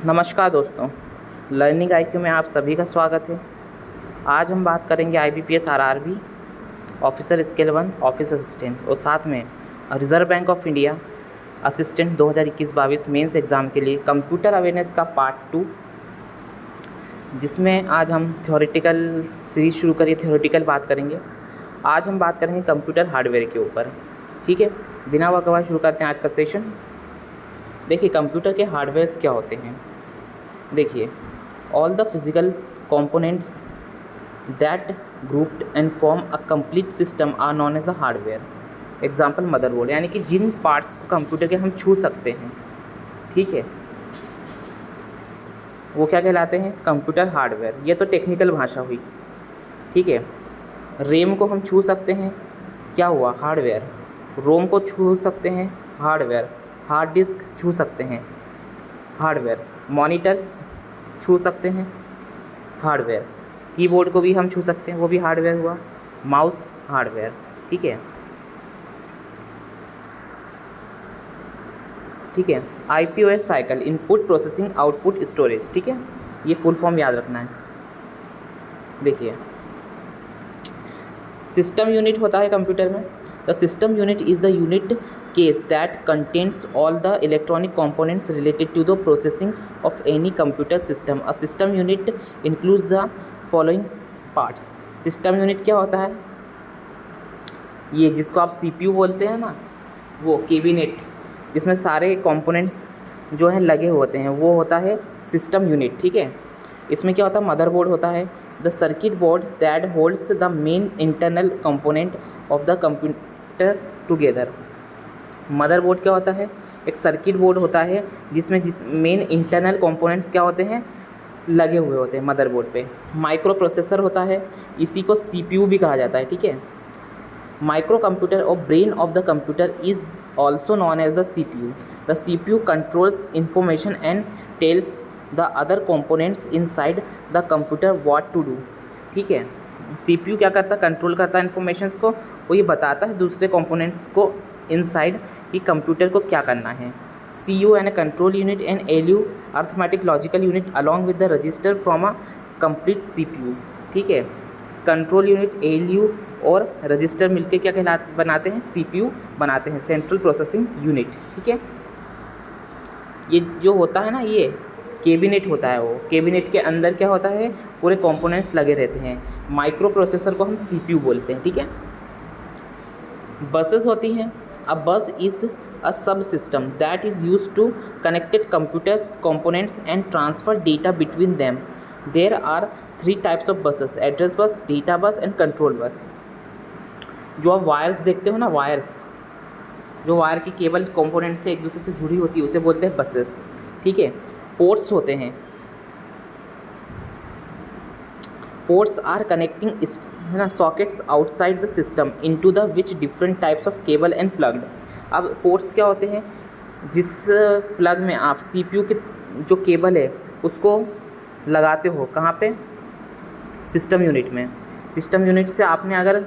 नमस्कार दोस्तों, learning IQ में आप सभी का स्वागत है। आज हम बात करेंगे IBPS RRB officer scale 1 office assistant और साथ में Reserve Bank of India assistant 2021-22 mains exam के लिए कंप्यूटर अवेयरनेस का पार्ट 2, जिसमें आज हम थ्योरेटिकल सीरीज शुरू करिए थ्योरेटिकल बात करेंगे। आज हम बात करेंगे कंप्यूटर हार्डवेयर के ऊपर। ठीक है, बिना वकवास शुरू करते हैं आज का सेशन। देखिए, कंप्यूटर के हार्डवेयर्स क्या होते हैं। देखिए, all the physical components that grouped and form a complete system are known as the hardware. Example motherboard, यानी कि जिन पार्ट्स को कंप्यूटर के हम छू सकते हैं, ठीक है, वो क्या कहलाते हैं? Computer hardware. ये तो टेक्निकल भाषा हुई, ठीक है। रैम को हम छू सकते हैं, क्या हुआ? हार्डवेयर। रोम को छू सकते हैं, हार्डवेयर। हार्ड डिस्क छू सकते हैं, हार्डवेयर। मॉनिटर छू सकते हैं, हार्डवेयर। कीबोर्ड को भी हम छू सकते हैं, वो भी हार्डवेयर हुआ। माउस हार्डवेयर, ठीक है, ठीक है। IPOS cycle, input processing output storage, ठीक है, ये फुल फॉर्म याद रखना है। देखिए, सिस्टम यूनिट होता है कंप्यूटर में। The system unit is the unit case that contains all the electronic components related to the processing of any computer system. A system unit includes the following parts. System unit क्या होता है? ये जिसको आप CPU बोलते हैं ना, वो कैबिनेट, जिसमें सारे कंपोनेंट्स जो हैं लगे होते हैं, वो होता है सिस्टम यूनिट, ठीक है। इसमें क्या होता है? मदरबोर्ड होता है, the circuit board that holds the main internal component of the computer together. Motherboard क्या होता है? एक सर्किट बोर्ड होता है जिसमें मेन इंटरनल कंपोनेंट्स क्या होते हैं? लगे हुए होते हैं मदरबोर्ड पे। माइक्रो प्रोसेसर होता है, इसी को CPU भी कहा जाता है, ठीक है। माइक्रो कंप्यूटर और brain of the computer is also known as the CPU. The CPU controls information and tells the other components inside the computer what to do, ठीक है। CPU क्या करता है? कंट्रोल करता है इन्फॉर्मेशंस को, वो ये बताता है दूसरे कंपोनेंट्स को इनसाइड कि कंप्यूटर को क्या करना है। CU and control unit and ALU arithmetic logical unit along with the register from a complete CPU, ठीक है। कंट्रोल यूनिट, ALU और रजिस्टर मिलके क्या बनाते हैं? CPU बनाते हैं, सेंट्रल प्रोसेसिंग यूनिट, ठीक है। ये जो होता है ना, ये कैबिनेट होता है। वो कैबिनेट के अंदर क्या होता है? पूरे कंपोनेंट्स लगे रहते हैं। माइक्रो प्रोसेसर को हम CPU बोलते हैं, ठीक है। बसेस होती हैं। A bus is a subsystem that is used to connected computers, components and transfer data between them. There are 3 types of buses: address bus, data bus and control bus. जो आप wires देखते हो ना, wires, जो wire की cable component से एक दूसरे से जुड़ी होती है, उसे बोलते हैं बसेस, ठीक है। पोर्ट्स होते हैं। पोर्ट्स आर कनेक्टिंग है ना sockets outside the system into the which different types of cable and plugged. अब पोर्ट्स क्या होते हैं? जिस प्लग में आप CPU की जो केबल है उसको लगाते हो, कहाँ पे? सिस्टम यूनिट में। सिस्टम यूनिट से आपने अगर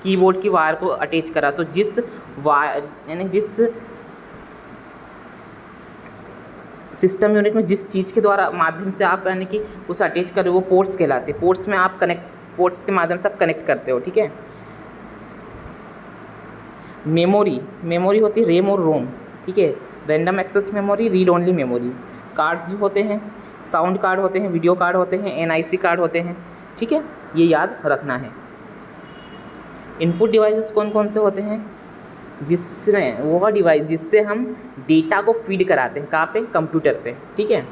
कीबोर्ड की वायर को अटैच करा, तो जिस वायर यानी जिस सिस्टम यूनिट में जिस चीज़ के द्वारा माध्यम से आप यानी कि उसे अटैच कर रहे हो, वो पोर्ट्स कहलाते हैं। पोर्ट्स में आप पोर्ट्स के माध्यम से आप कनेक्ट करते हो, ठीक है। मेमोरी होती है रैम और रोम, ठीक है। Random access memory, read only memory. Cards भी होते हैं, साउंड कार्ड होते हैं, वीडियो कार्ड होते हैं, NIC कार्ड होते हैं, ठीक है, ये याद रखना है। इनपुट डिवाइसेस कौन कौन से होते हैं? जिसमें वो डिवाइस जिससे हम डेटा को फीड कराते हैं, कहाँ पे? कंप्यूटर पे, ठीक है।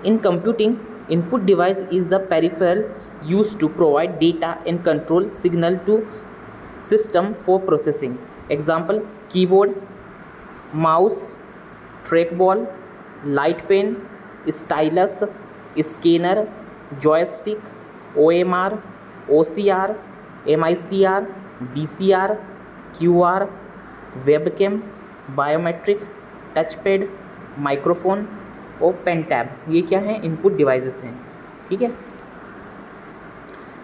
In computing, input device is the peripheral used to provide data and control signal to system for processing. Example: keyboard, mouse, trackball, light pen, stylus, scanner, joystick, OMR, OCR, MICR, DCR, QR, webcam, biometric, touchpad, microphone और pen tab, ये क्या है? Input devices हैं, ठीक है।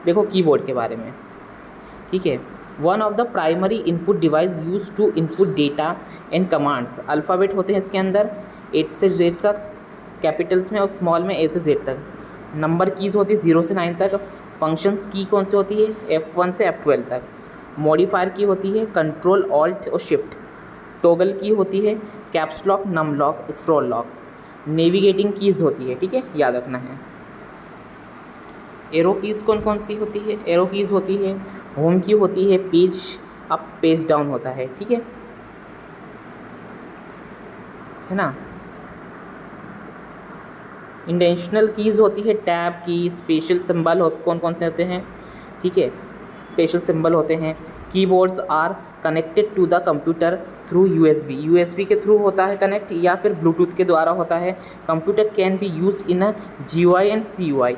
देखो keyboard के बारे में, ठीक है। One of the primary input device use to input data and commands. Alphabet होते हैं इसके अंदर A से Z तक, कैपिटल्स में और स्मॉल में A से Z तक। नंबर कीज़ होती है 0 से 9 तक। फंक्शंस की कौन सी होती है F1 से F12 तक। मॉडिफायर की होती है कंट्रोल ऑल्ट और शिफ्ट। टॉगल की होती है caps lock, num lock, scroll lock. Navigating keys होती है, ठीक है, याद रखना है। एरो कीज़ कौन कौन सी होती है? एरो कीज़ होती है होम की होती है पेज अप पेज डाउन होता है, ठीक है ना। इंटेंशनल कीज़ होती है टैब की, स्पेशल सिंबल हो कौन कौन से होते हैं, ठीक है, स्पेशल सिंबल होते हैं। Keyboards are connected to the computer through USB के थ्रू होता है कनेक्ट, या फिर ब्लूटूथ के द्वारा होता है। Computer can be use in a GUI and CUI,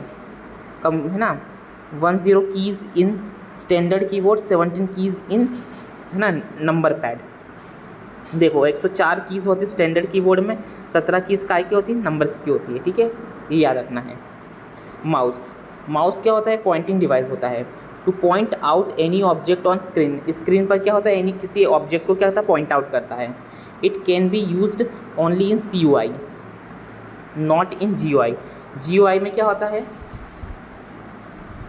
कम है ना। 10 keys in standard keyboard, 17 keys in, है ना, नंबर पैड। देखो 104 कीज़ होती है स्टैंडर्ड कीबोर्ड में, 17 कीज़ काय की होती है, नंबर्स की होती है, ठीक है, ये याद रखना है। माउस क्या होता है? पॉइंटिंग डिवाइस होता है two point out any object on screen पर क्या होता है, एनी किसी ऑब्जेक्ट को क्या होता है, पॉइंट आउट करता है। It can be used only in CUI not in GUI में क्या होता है,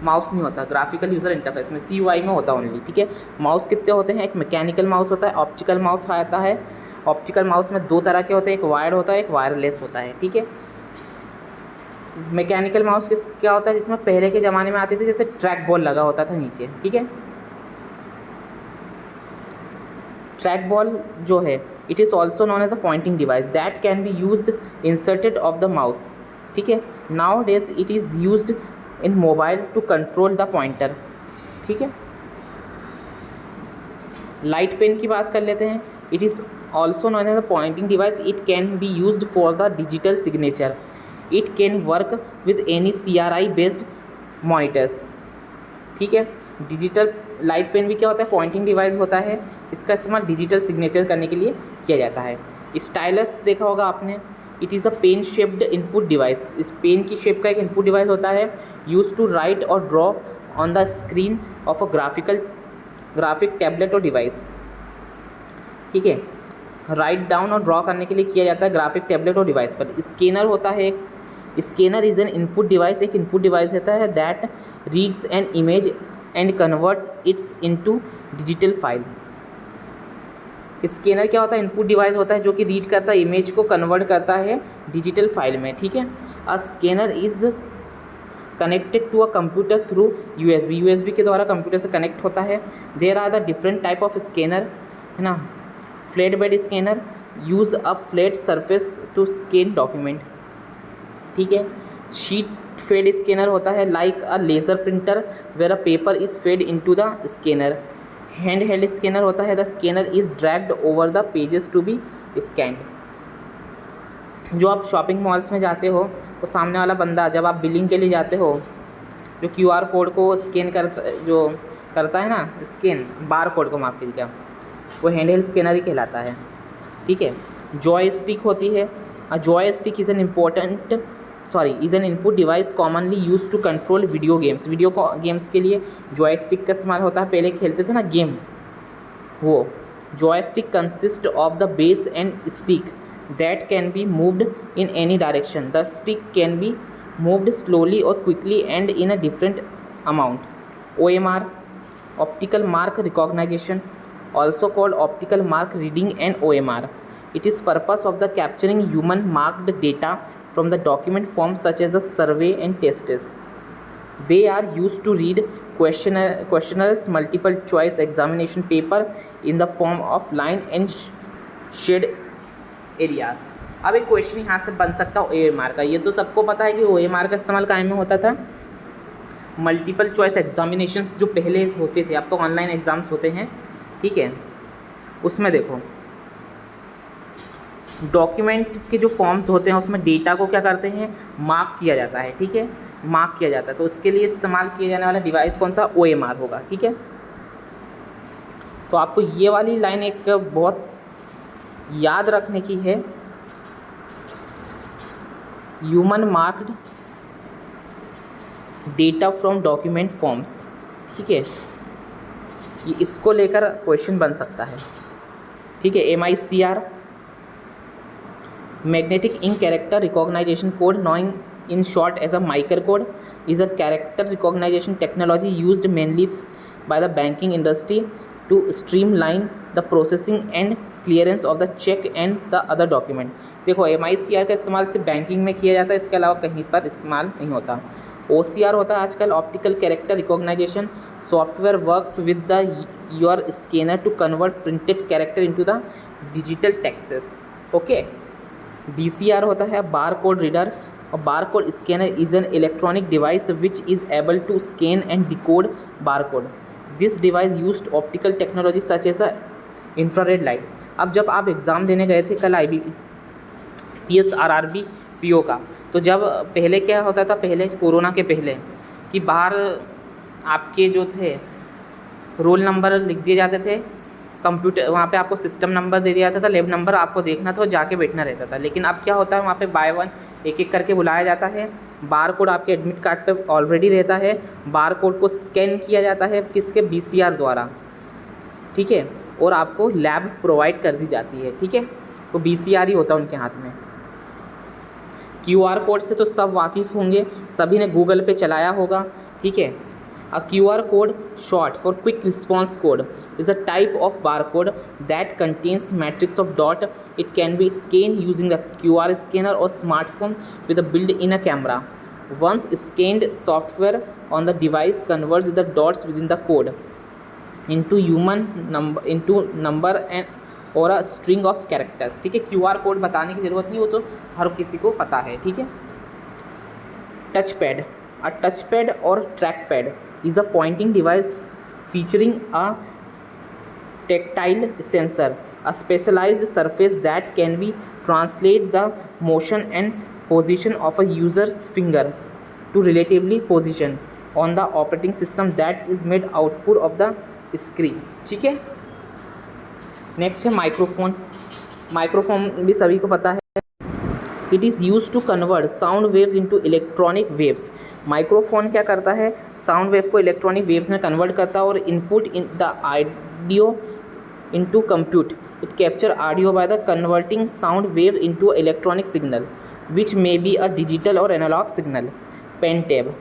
माउस नहीं होता, ग्राफिकल यूज़र इंटरफेस में, CUI में होता ओनली, ठीक है। माउस कितने होते हैं? एक मैकेनिकल माउस होता है, ऑप्टिकल माउस आता है। ऑप्टिकल माउस में 2 तरह के होते हैं, एक वायर्ड होता है, एक वायरलेस होता है, ठीक है। मैकेनिकल माउस क्या होता है, जिसमें पहले के ज़माने में आते थे जैसे ट्रैक बॉल लगा होता था नीचे, ठीक है। ट्रैक बॉल जो है it is also known as the pointing device that can be used instead of the mouse, ठीक है। Nowadays it is used in mobile to control the pointer, ठीक है। लाइट पेन की बात कर लेते हैं। It is also known as the pointing device, it can be used for the digital signature, it can work with any CRI based monitors, ठीक है। Digital light pen भी क्या होता है, पॉइंटिंग डिवाइस होता है, इसका इस्तेमाल डिजिटल सिग्नेचर करने के लिए किया जाता है। स्टाइलस देखा होगा आपने, it is a pen shaped input device, इस पेन की शेप का एक इनपुट डिवाइस होता है, यूज टू राइट और draw on the screen of a graphic tablet और डिवाइस, ठीक है। राइट डाउन और ड्रॉ करने के लिए किया जाता है ग्राफिक टैबलेट और डिवाइस पर। स्कैनर होता है एक, scanner is an input device, एक इनपुट डिवाइस होता है that reads an image and converts it's into digital file. Scanner क्या होता है, इनपुट डिवाइस होता है जो कि रीड करता है इमेज को, कन्वर्ट करता है डिजिटल फाइल में, ठीक है। A scanner is connected to a computer through USB के द्वारा कंप्यूटर से कनेक्ट होता है। There are the different type of scanner, है ना। Flat bed scanner use a flat surface to scan document, ठीक है। शीट फेड स्कैनर होता है like a laser printer where a paper is fed into the scanner. Hand held scanner होता है the scanner is dragged over the pages to be scanned. जो आप shopping malls में जाते हो तो सामने वाला बंदा जब आप बिलिंग के लिए जाते हो जो QR कोड को स्कैन करता है ना, स्कैन बार कोड को माफ़ कीजिएगा, वो हैंड हेल्ड स्कैनर ही कहलाता है, ठीक है। जॉय स्टिक होती है, a joystick is an input device commonly use to control video games के लिए जॉय स्टिक का इस्तेमाल होता है। पहले खेलते थे ना गेम, वो joystick consist of the base and stick that can be moved in any direction. The stick can be moved slowly और quickly and in a different amount. OMR optical mark recognization, also called optical mark reading and OMR. It is purpose of the capturing human marked data from the document forms such as a survey and tests. They are used to read questionnaires, multiple choice examination paper in the form of line and shade areas. अब एक question यहाँ से बन सकता है OMR का। ये तो सबको पता है कि OMR का इस्तेमाल कायम में होता था मल्टीपल चॉइस एग्जामिनेशंस जो पहले होते थे, अब तो ऑनलाइन एग्ज़ाम्स होते हैं, ठीक है। उसमें देखो डॉक्यूमेंट के जो फॉर्म्स होते हैं उसमें डेटा को क्या करते हैं, मार्क किया जाता है, ठीक है, मार्क किया जाता है। तो उसके लिए इस्तेमाल किया जाने वाला डिवाइस कौन सा, OMR होगा, ठीक है। तो आपको ये वाली लाइन एक बहुत याद रखने की है, human marked data from document forms, ठीक है। ये इसको लेकर क्वेश्चन बन सकता है, ठीक है। MICR magnetic ink character recognition code, known in short as a microcode, is a character recognition technology used mainly by the banking industry to streamline the processing and clearance of the check and the other document। देखो MICR का इस्तेमाल सिर्फ banking में किया जाता है, इसके अलावा कहीं पर इस्तेमाल नहीं होता। OCR होता है आजकल optical character recognition software, works with the your scanner to convert printed character into the digital texts, okay. BCR होता है barcode reader, a barcode scanner is an electronic device which is able to scan and decode barcode। This device used optical technology such as a infrared light। अब जब आप exam देने गए थे कल IBPS RRB PO का, तो जब पहले क्या होता था, पहले कोरोना के पहले कि बाहर आपके जो थे रोल नंबर लिख दिए जाते थे, कंप्यूटर वहाँ पे आपको सिस्टम नंबर दे दिया जाता था, लैब नंबर आपको देखना था और जाके बैठना रहता था। लेकिन अब क्या होता है, वहाँ पे बाय वन एक एक करके बुलाया जाता है, बार कोड आपके एडमिट कार्ड पे ऑलरेडी रहता है, बार कोड को स्कैन किया जाता है किसके, BCR द्वारा, ठीक है, और आपको लैब प्रोवाइड कर दी जाती है, ठीक है। तो BCR ही होता है उनके हाथ में। QR कोड से तो सब वाकिफ़ होंगे, सभी ने गूगल पे चलाया होगा, ठीक है। A QR code, short for quick response code, is a type of barcode that contains matrix of dot. It can be scanned using a QR scanner or smartphone with a built-in camera। Once scanned, software on the device converts the dots within the code into number and or a string of characters, ठीक है। QR code बताने की ज़रूरत नहीं, वो तो हर किसी को पता है, ठीक है। Touch pad, a touchpad or trackpad is a pointing device featuring a tactile sensor, a specialized surface that can be translate the motion and position of a user's finger to relatively position on the operating system that is made output of the screen, ठीक है। Next है microphone. Microphone भी सभी को पता है, it is use to convert sound waves into electronic waves. Microphone क्या करता है, साउंड वेव को इलेक्ट्रॉनिक वेव्स में कन्वर्ट करता है और input in the audio into compute. It capture audio by the converting sound wave into electronic signal which may be a digital और analogue signal. Pen tab,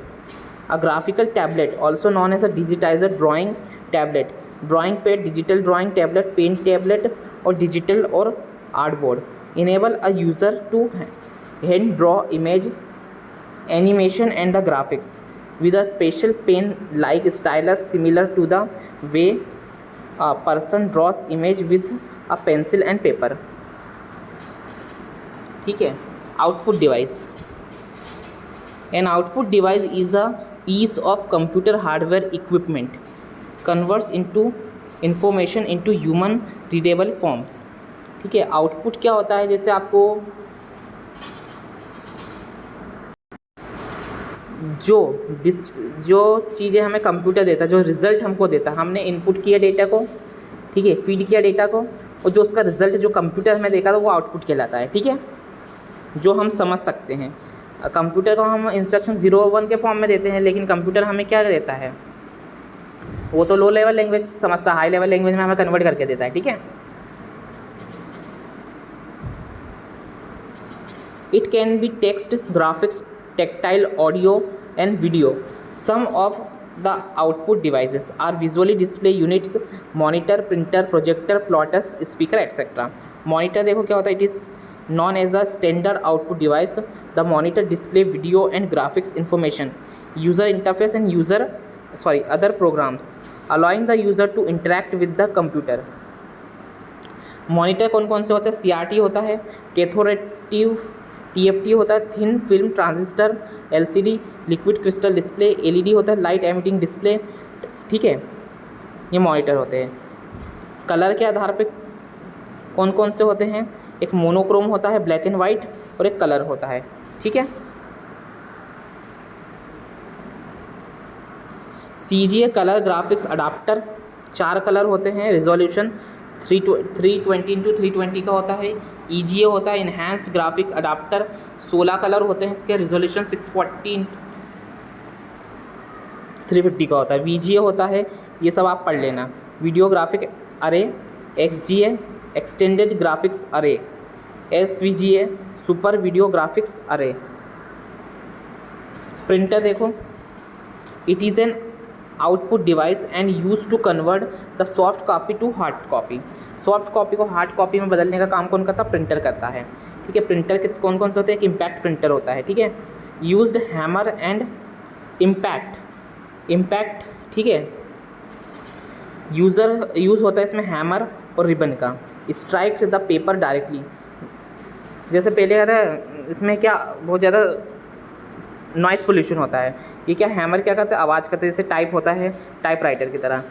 a graphical tablet also known as a digitiser drawing tablet, drawing pad, digital drawing tablet, pen tablet और digital और artboard. enable a user to hand draw image, animation and the graphics with a special pen like stylus similar to the way a person draws image with a pencil and paper, ठीक है। Output device, N output device is a piece of computer hardware equipment converts into information into human readable forms, ठीक है। Output क्या होता है, जैसे आपको जो चीज़ें हमें कंप्यूटर देता है, जो रिज़ल्ट हमको देता है, हमने इनपुट किया डेटा को, ठीक है, फीड किया डेटा को, और जो उसका रिज़ल्ट जो कंप्यूटर हमें देखा था वो आउटपुट कहलाता है, ठीक है, जो हम समझ सकते हैं। कंप्यूटर को हम इंस्ट्रक्शन 0 और 1 के फॉर्म में देते हैं, लेकिन कंप्यूटर हमें क्या देता है, वो तो लो लेवल लैंग्वेज समझता है, हाई लेवल लैंग्वेज में हमें कन्वर्ट करके देता है, ठीक है। It can be text, graphics, tactile, audio and video. Some of the output devices are visually display units, monitor, printer, projector, plotters, speaker, etc. Monitor देखो क्या होता है, it is known as the standard output device. The monitor display video and graphics information, user interface and other programs, allowing the user to interact with the computer. Monitor कौन कौन से होते हैं, CRT होता है, कैथोरेटिव TFT होता है, thin film transistor, LCD liquid crystal display, LED होता है, लाइट एमिटिंग डिस्प्ले, ठीक है, ये मॉनिटर होते हैं। कलर के आधार पे कौन कौन से होते हैं, एक मोनोक्रोम होता है ब्लैक एंड वाइट, और एक कलर होता है, ठीक है। CGA colour graphics adapter, 4 colour होते हैं, रिजोल्यूशन 320x320 का होता है। EGA होता है इन्हांस्ड ग्राफिक अडाप्टर, 16 कलर होते हैं इसके, रिजोल्यूशन 640x350 का होता है। VGA होता है, ये सब आप पढ़ लेना। Video graphic array, XGA extended graphics array, SVGA super video graphics array. Printer देखो, it is an output device and use to convert the soft copy to hard copy. Soft copy को hard copy में बदलने का काम कौन करता है? Printer करता है। ठीक है, प्रिंटर के कौन कौन से होते हैं? एक इम्पैक्ट प्रिंटर होता है। ठीक है, यूज्ड हैमर एंड इम्पैक्ट। ठीक है, यूज़ होता है इसमें हैमर और रिबन का। स्ट्राइक द पेपर डायरेक्टली, जैसे पहले क्या था इसमें, क्या बहुत ज़्यादा नॉइस पोल्यूशन होता है। ये क्या हैमर क्या करता है? आवाज़ करते हैं, जैसे टाइप होता है टाइप राइटर की तरह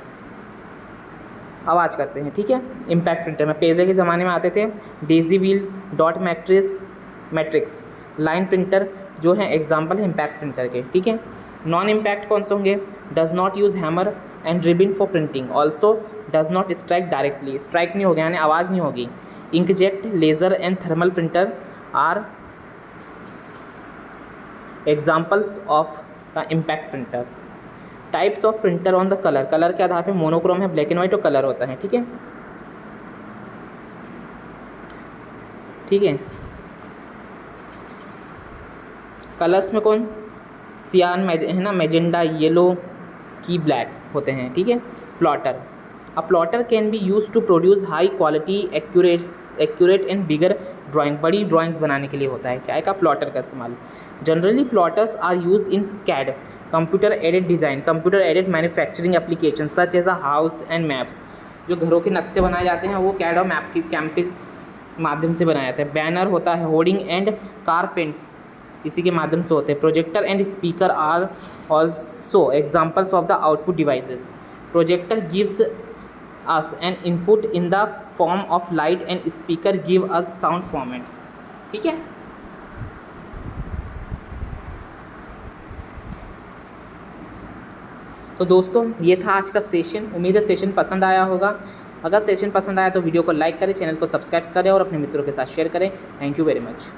आवाज़ करते हैं। ठीक है, इम्पैक्ट प्रिंटर में पहले के ज़माने में आते थे Daisy wheel, dot matrix, line printer जो है एग्जाम्पल है इम्पैक्ट प्रिंटर के। ठीक है, नॉन इम्पैक्ट कौन से होंगे? Does not use hammer and ribbon for printing, also does not strike directly, strike नहीं होगा यानी आवाज़ नहीं होगी। Inkjet, laser and thermal printer are examples of the impact printer. Types of printer on the colour के आधार पे monochrome है, ब्लैक एंड वाइट और कलर होता है। ठीक है, ठीक है, कलर्स में कौन? सियान है ना, मैजेंडा, येलो की ब्लैक होते हैं। ठीक है, plotter, a plotter can be use to produce high quality accurate and bigger drawing, बड़ी ड्राइंग्स बनाने के लिए होता है। क्या है का? प्लॉटर का इस्तेमाल। Generally plotters are use in CAD, computer aided design, computer aided manufacturing application such as a house and maps. जो घरों के नक्शे बनाए जाते हैं वो कैड और मैप की कैम के माध्यम से बनाया जाता है। बैनर होता है, होर्डिंग एंड कार पेंट्स इसी के माध्यम से होते हैं। Projector and speaker are also examples of the output devices. Projector gives us an input in the form of light and speaker give us sound format। ठीक है, तो दोस्तों ये था आज का सेशन। उम्मीद है सेशन पसंद आया होगा। अगर सेशन पसंद आया तो वीडियो को लाइक करें, चैनल को सब्सक्राइब करें और अपने मित्रों के साथ शेयर करें। Thank you very much.